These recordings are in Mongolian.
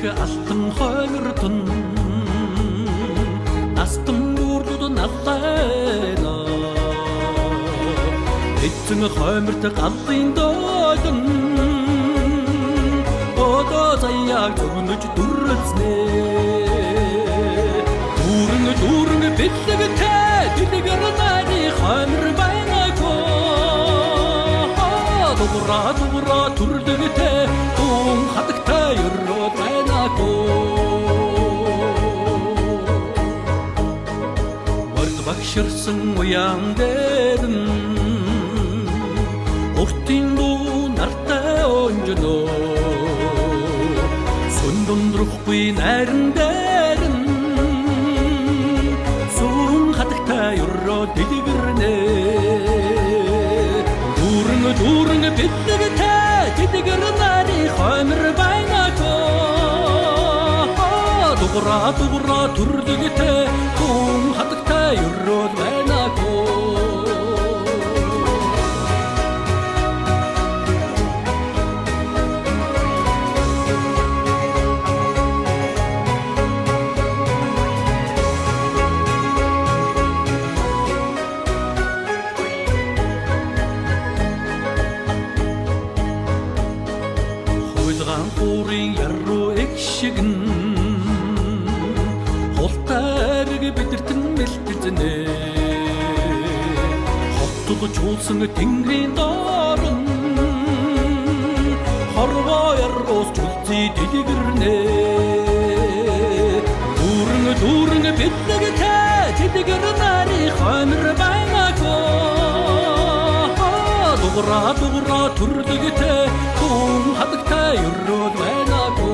алтан хоймиртон настан бүрдүүд наллайна эцэн хоймирт галлын доодон одоо заяаг зүгнөж дүрэлснэ дүүрэн бэлэгтэй дэлгэр нари хоймир байнако дугра түрлэгтэй тун хатагтай өрөө байнако морд багширсан уян дээрэн уртын дуу нартай онжно сундундрахгүй найран дээрэн сүүн хатагтай өрөө дэлгэрнэ дүүрэн бэлэгтэй дэлгэр нари хоймир байнако дугра түрлэгтэй тун хатагтай өрөө байнако Урын яруу экшигэн холтайрэг бидэртэн мэлтэлзэнэ хоттол чуулсан тэнгэрийн доорн хорвоо яруу чулцый дэлгэрнэ дүүрэн бэлэгтэй дэлгэр нари хоймир байнако дугра түрлэгтэй тун хатагтай өрөө байнако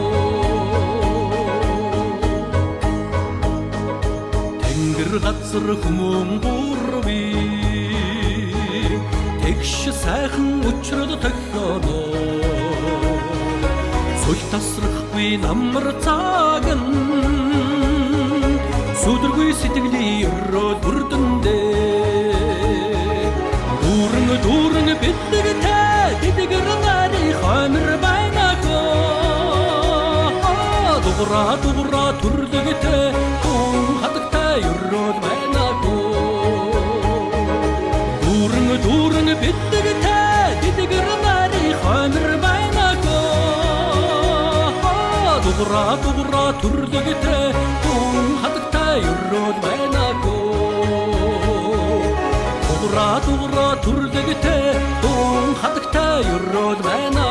тэнгэр газар хүмүүн бурви тэгш сайхан өчрөд тохионо сул тасрахгүй намар цаган сүдэргүй сэтгэлийн өрөө бүрдэндээ дүүрэн бэлэгтэй дэлгэр нари хоймир байнако дугра түрлэгтэй тун хатагтай өрөө байнако дүүрэн бэлэгтэй дэлгэр нари хоймир байнако дугра түрлэгтэй тун хатагтай өрөө байнако дугра түрлэгтэй тун хатагтай өрөө байна